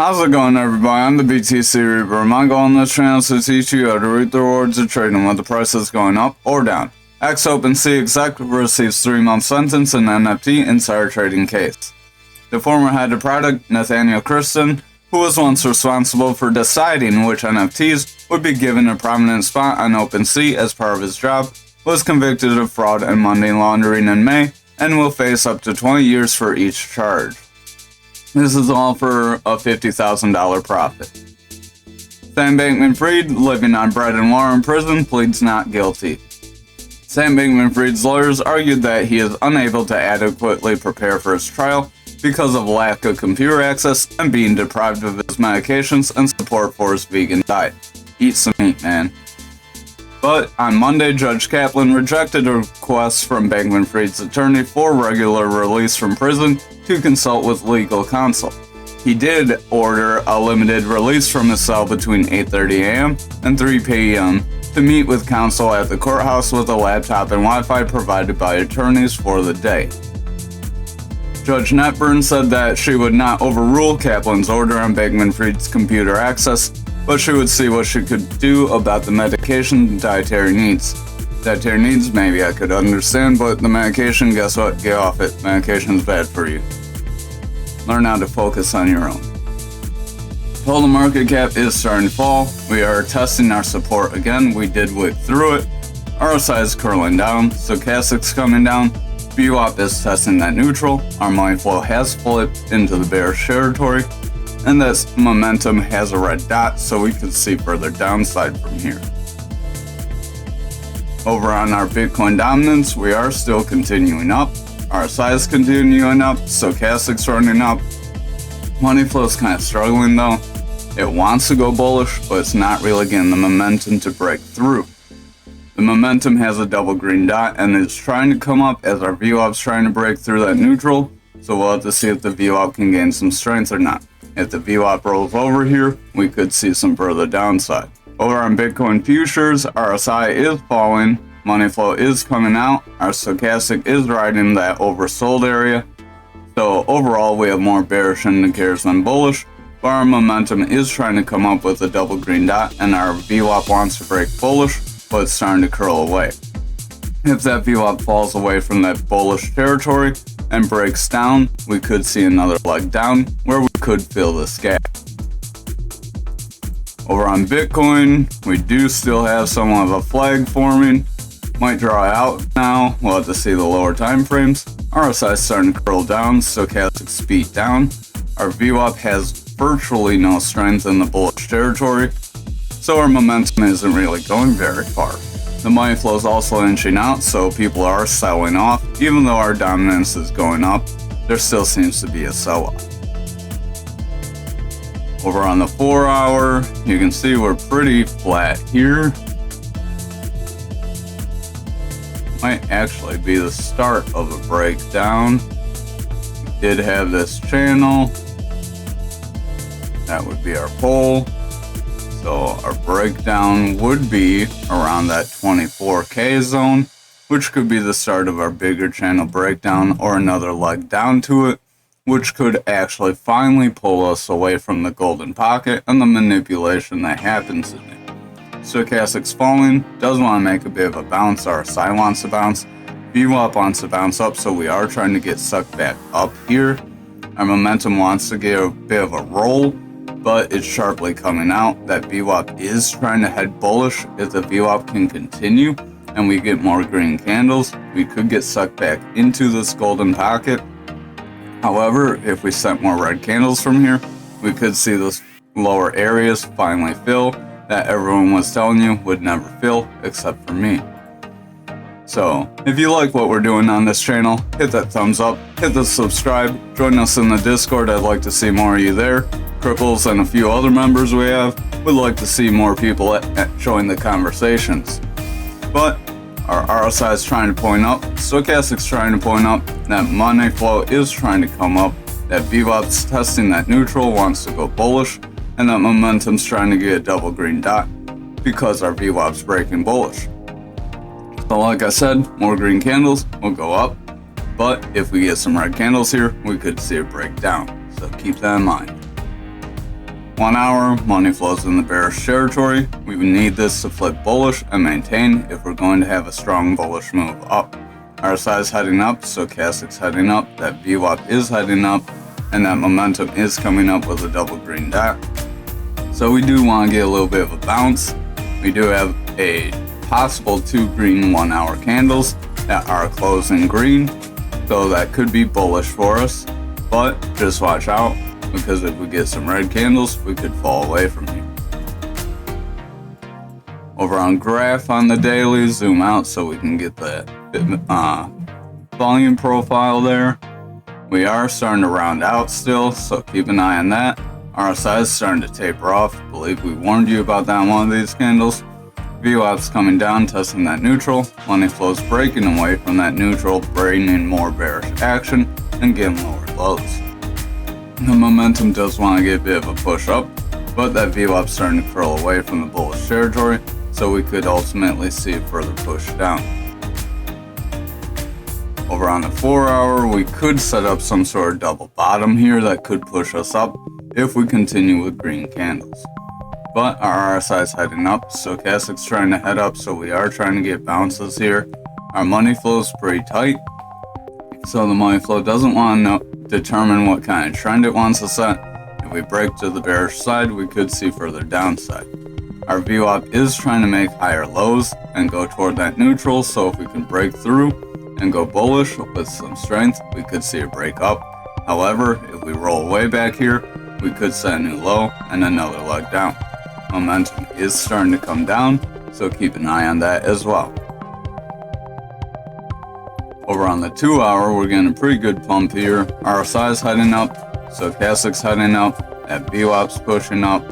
How's it going, everybody? I'm the BTC Reaper. My goal on this channel is to teach you how to reap the rewards of trading when the price is going up or down. Ex-OpenSea Exec receives 3-month sentence in NFT insider trading case. The former head of product, Nathaniel Kristen, who was once responsible for deciding which NFTs would be given a prominent spot on OpenSea as part of his job, was convicted of fraud and money laundering in May and will face up to 20 years for each charge. This is all for a $50,000 profit. Sam Bankman-Fried, living on bread and water in prison, pleads not guilty. Sam Bankman-Fried's lawyers argued that he is unable to adequately prepare for his trial because of lack of computer access and being deprived of his medications and support for his vegan diet. Eat some meat, man. But on Monday, Judge Kaplan rejected a request from Bankman-Fried's attorney for regular release from prison to consult with legal counsel. He did order a limited release from his cell between 8:30 a.m. and 3 p.m. to meet with counsel at the courthouse with a laptop and Wi-Fi provided by attorneys for the day. Judge Netburn said that she would not overrule Kaplan's order on Bankman-Fried's computer access, but she would see what she could do about the medication and dietary needs. Dietary needs, maybe I could understand, but the medication, guess what? Get off it. Medication's bad for you. Learn how to focus on your own. Total market cap is starting to fall. We are testing our support again. We did wick through it. RSI is curling down. Stochastic's coming down. VWAP is testing that neutral. Our money flow has flipped into the bearish territory. And this momentum has a red dot, so we can see further downside from here. Over on our Bitcoin dominance, we are still continuing up. RSI is continuing up. Stochastic's running up. Money flow is kind of struggling though. It wants to go bullish, but it's not really getting the momentum to break through. The momentum has a double green dot and is trying to come up as our VWAP is trying to break through that neutral. So we'll have to see if the VWAP can gain some strength or not. If the VWAP rolls over here, we could see some further downside. Over on Bitcoin futures, RSI is falling, money flow is coming out, our stochastic is riding that oversold area. So overall, we have more bearish indicators than bullish, but our momentum is trying to come up with a double green dot, and our VWAP wants to break bullish, but it's starting to curl away. If that VWAP falls away from that bullish territory and breaks down, we could see another leg down where we could fill this gap. Over on Bitcoin, we do still have somewhat of a flag forming. Might draw out now. We'll have to see the lower time frames. RSI is starting to curl down, stochastic speed down. Our VWAP has virtually no strength in the bullish territory, so our momentum isn't really going very far. The money flow is also inching out, so people are selling off. Even though our dominance is going up, there still seems to be a sell-off. Over on the 4-hour, you can see we're pretty flat here. Might actually be the start of a breakdown. We did have this channel. That would be our pole. So our breakdown would be around that 24K zone, which could be the start of our bigger channel breakdown or another leg down to it, which could actually finally pull us away from the golden pocket and the manipulation that happens in it. Stochastic's falling, does want to make a bit of a bounce, RSI wants to bounce, VWAP wants to bounce up, so we are trying to get sucked back up here. Our momentum wants to get a bit of a roll, but it's sharply coming out. That VWAP is trying to head bullish. If the VWAP can continue and we get more green candles, we could get sucked back into this golden pocket. However, if we set more red candles from here, we could see those lower areas finally fill that everyone was telling you would never fill except for me. So, if you like what we're doing on this channel, hit that thumbs up, hit the subscribe, join us in the Discord. I'd like to see more of you there. Cripples and a few other members we have would like to see more people join the conversations. But our RSI is trying to point up, stochastic's trying to point up, that money flow is trying to come up, that VWAP's testing that neutral, wants to go bullish, and that momentum's trying to get a double green dot because our VWAP's breaking bullish. So like I said, more green candles will go up, but if we get some red candles here, we could see a breakdown. So keep that in mind. 1 hour, money flows in the bearish territory. We need this to flip bullish and maintain if we're going to have a strong bullish move up. RSI is heading up, stochastic's heading up, that VWAP is heading up, and that momentum is coming up with a double green dot. So we do want to get a little bit of a bounce. We do have a possible 2 green 1 hour candles that are closing green, so that could be bullish for us, but just watch out, because if we get some red candles, we could fall away from here. Over on graph on the daily, zoom out so we can get the volume profile there. We are starting to round out still, so keep an eye on that. RSI is starting to taper off. I believe we warned you about that in one of these candles. VWAP's coming down, testing that neutral. Money flows breaking away from that neutral, bringing more bearish action and getting lower lows. The momentum does want to get a bit of a push up, but that VWAP's starting to curl away from the bullish territory, so we could ultimately see a further push down. Over on the 4 hour, we could set up some sort of double bottom here that could push us up if we continue with green candles. But our RSI is heading up, stochastic's trying to head up, so we are trying to get bounces here. Our money flow is pretty tight, so the money flow doesn't want to determine what kind of trend it wants to set. If we break to the bearish side, we could see further downside. Our VWAP is trying to make higher lows and go toward that neutral, so if we can break through and go bullish with some strength, we could see a break up. However, if we roll way back here, we could set a new low and another leg down. Momentum is starting to come down, so keep an eye on that as well. Over on the 2 hour, we're getting a pretty good pump here. RSI is heading up, stochastic's heading up, that VWAP's pushing up.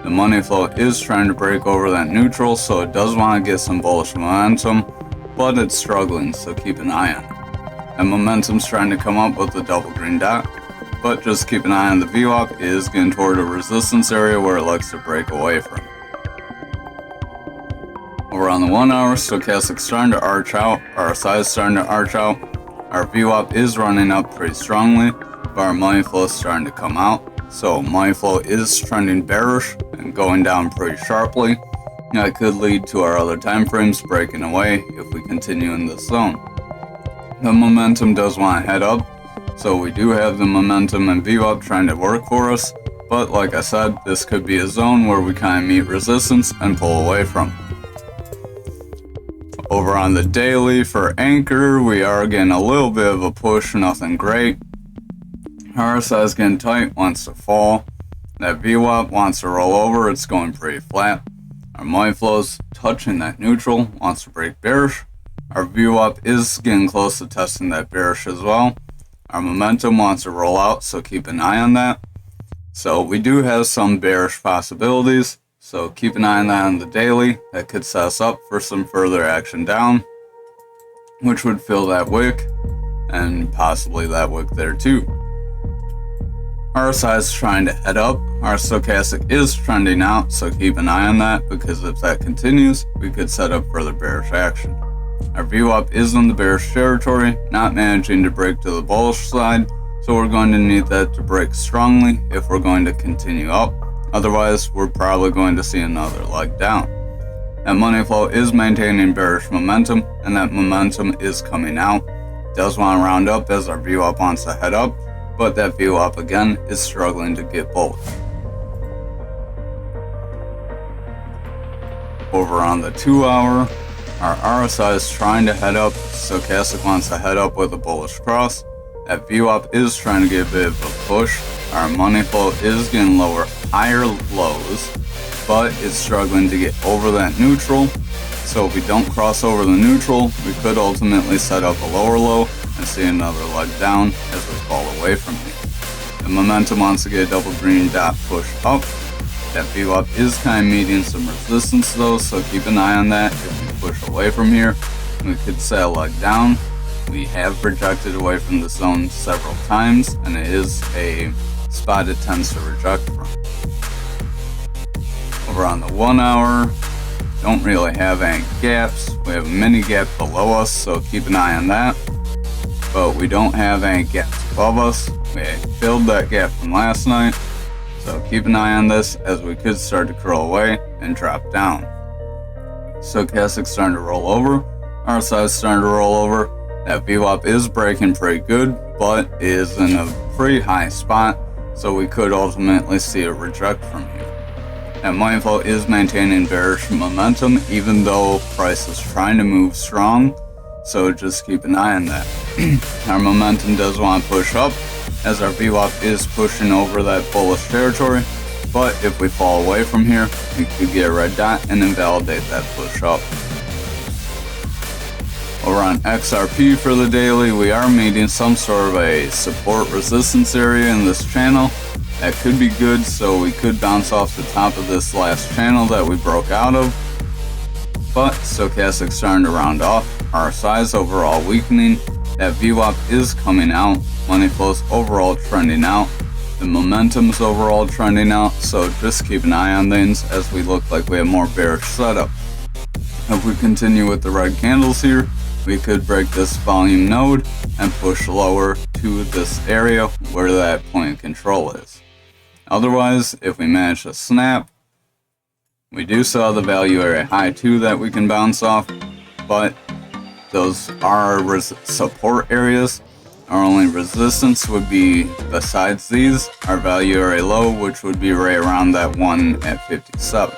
The money flow is trying to break over that neutral, so it does want to get some bullish momentum, but it's struggling, so keep an eye on it. And momentum's trying to come up with the double green dot, but just keep an eye on the VWAP. It is getting toward a resistance area where it likes to break away from. Over on the 1 hour, stochastic's starting to arch out, RSI is starting to arch out, our VWAP is running up pretty strongly, but our money flow is starting to come out. So money flow is trending bearish and going down pretty sharply. That could lead to our other time frames breaking away if we continue in this zone. The momentum does want to head up, so we do have the momentum and VWAP trying to work for us, but like I said, this could be a zone where we kind of meet resistance and pull away from. Over on the daily for anchor, we are getting a little bit of a push, nothing great. RSI is getting tight, wants to fall. That VWAP wants to roll over, it's going pretty flat. Our money flow's touching that neutral, wants to break bearish. Our VWAP is getting close to testing that bearish as well. Our momentum wants to roll out, so keep an eye on that. So we do have some bearish possibilities, so keep an eye on that on the daily. That could set us up for some further action down, which would fill that wick, and possibly that wick there too. RSI is trying to head up, our stochastic is trending out, so keep an eye on that, because if that continues, we could set up further bearish action. Our VWAP is in the bearish territory, not managing to break to the bullish side, so we're going to need that to break strongly if we're going to continue up. Otherwise, we're probably going to see another leg down. That money flow is maintaining bearish momentum, and that momentum is coming out. It does want to round up as our VWAP wants to head up, but that VWAP again is struggling to get bullish. Over on the 2 hour, our RSI is trying to head up, stochastic wants to head up with a bullish cross. That VWAP is trying to get a bit of a push. Our money flow is getting lower, higher lows, but it's struggling to get over that neutral. So if we don't cross over the neutral, we could ultimately set up a lower low and see another leg down as we fall away from here. The momentum wants to get a double green dot push up. That VWAP is kind of meeting some resistance though, so keep an eye on that. If we push away from here, we could set a leg down. We have projected away from the zone several times, and it is a spot it tends to reject from. Over on the 1 hour, don't really have any gaps. We have a mini gap below us, so keep an eye on that. But we don't have any gaps above us. We filled that gap from last night, So keep an eye on this, as we could start to curl away and drop down. Stochastic's starting to roll over. RSI is starting to roll over. That VWAP is breaking pretty good, but is in a pretty high spot, so we could ultimately see a reject from here. That money flow is maintaining bearish momentum, even though price is trying to move strong, so just keep an eye on that. Our momentum does want to push up, as our VWAP is pushing over that bullish territory, but if we fall away from here, we could get a red dot and invalidate that push up. Over on XRP for the daily, we are meeting some sort of a support resistance area in this channel. That could be good, so we could bounce off the top of this last channel that we broke out of. But Stochastic's starting to round off. RSI is overall weakening. That VWAP is coming out. Money flow's overall trending out. The momentum's overall trending out, so just keep an eye on things, as we look like we have more bearish setup. If we continue with the red candles here, we could break this volume node and push lower to this area where that point of control is. Otherwise, if we manage to snap, we do still have the value area high too that we can bounce off, but those are support areas. Our only resistance would be, besides these, our value area low, which would be right around that one at 57.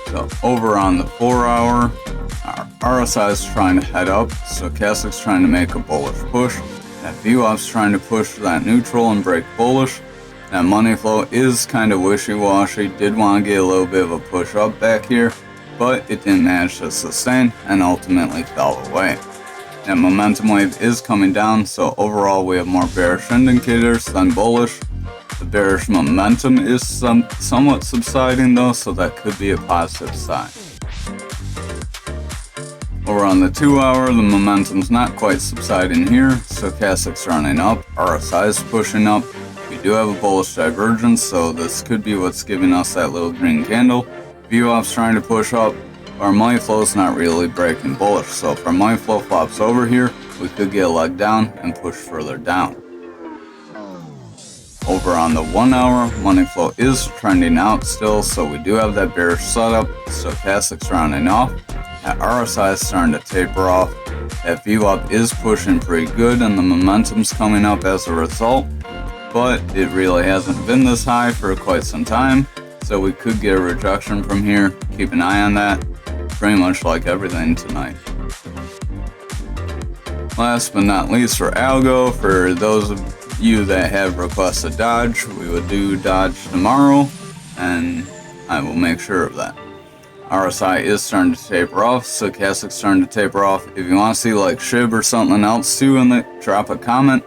So over on the 4 hour, our RSI is trying to head up, Stochastic's trying to make a bullish push. That VWAP's trying to push that neutral and break bullish. That money flow is kind of wishy-washy, did want to get a little bit of a push up back here, but it didn't manage to sustain and ultimately fell away. That momentum wave is coming down, so overall we have more bearish indicators than bullish. The bearish momentum is somewhat subsiding though, so that could be a positive sign. Over on the 2 hour, the momentum's not quite subsiding here. Stochastic's running up, RSI is pushing up. We do have a bullish divergence, so this could be what's giving us that little green candle. VWAP's trying to push up. Our money flow's not really breaking bullish, so if our money flow flops over here, we could get a leg down and push further down. Over on the 1 hour, money flow is trending out still, so we do have that bearish setup. Stochastic's rounding off. That RSI is starting to taper off. That VWAP is pushing pretty good, and the momentum's coming up as a result, but it really hasn't been this high for quite some time, so we could get a rejection from here. Keep an eye on that. Pretty much like everything tonight. Last but not least, for algo, for those of you that have requested Dodge, we would do Dodge tomorrow, and I will make sure of that. RSI is starting to taper off, Stochastic's starting to taper off. If you want to see like SHIB or something else too in the, drop a comment,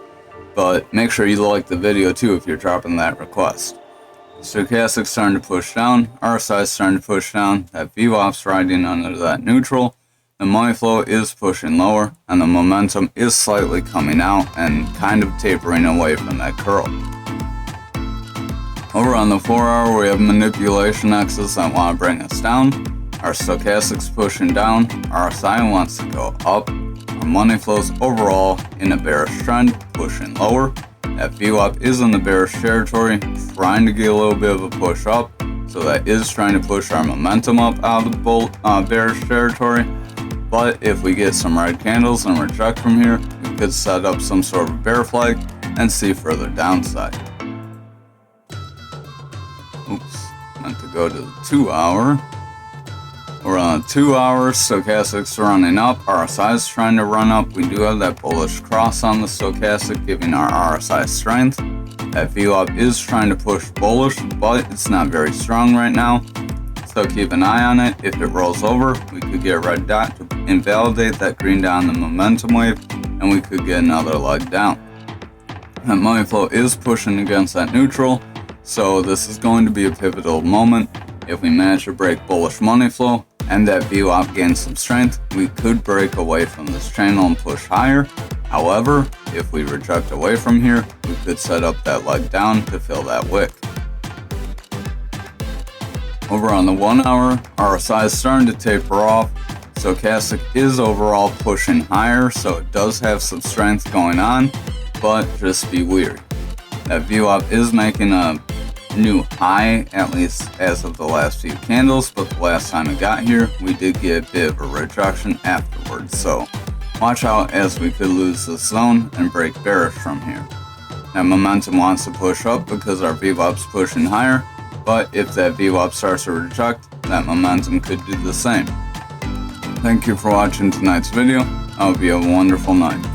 but make sure you like the video too if you're dropping that request. Stochastic's starting to push down, RSI's starting to push down, that VWAP's riding under that neutral, the money flow is pushing lower, and the momentum is slightly coming out and kind of tapering away from that curl. Over on the 4 hour, we have manipulation X's that want to bring us down. Our Stochastic's pushing down, RSI wants to go up, our money flow's overall in a bearish trend, pushing lower. That VWAP is in the bearish territory, trying to get a little bit of a push up, so that is trying to push our momentum up out of the bearish territory. But if we get some red candles and reject from here, we could set up some sort of bear flag and see further downside. Oops, meant to go to the 2 hour. We're on a 2 hour, Stochastic's running up, RSI's trying to run up. We do have that bullish cross on the Stochastic, giving our RSI strength. That VWAP is trying to push bullish, but it's not very strong right now. So keep an eye on it. If it rolls over, we could get a red dot to invalidate that green down the momentum wave, and we could get another leg down. That money flow is pushing against that neutral, so this is going to be a pivotal moment. If we manage to break bullish money flow and that VWAP gains some strength, we could break away from this channel and push higher. However, if we reject away from here, we could set up that leg down to fill that wick. Over on the 1 hour, RSI is starting to taper off. Stochastic is overall pushing higher, so it does have some strength going on, but just be wary. that VWAP is making a new high, at least as of the last few candles, but the last time it got here, we did get a bit of a rejection afterwards, so watch out as we could lose this zone and break bearish from here. That momentum wants to push up because our VWAP's pushing higher, but if that VWAP starts to reject, that momentum could do the same. Thank you for watching tonight's video. I hope you have a wonderful night.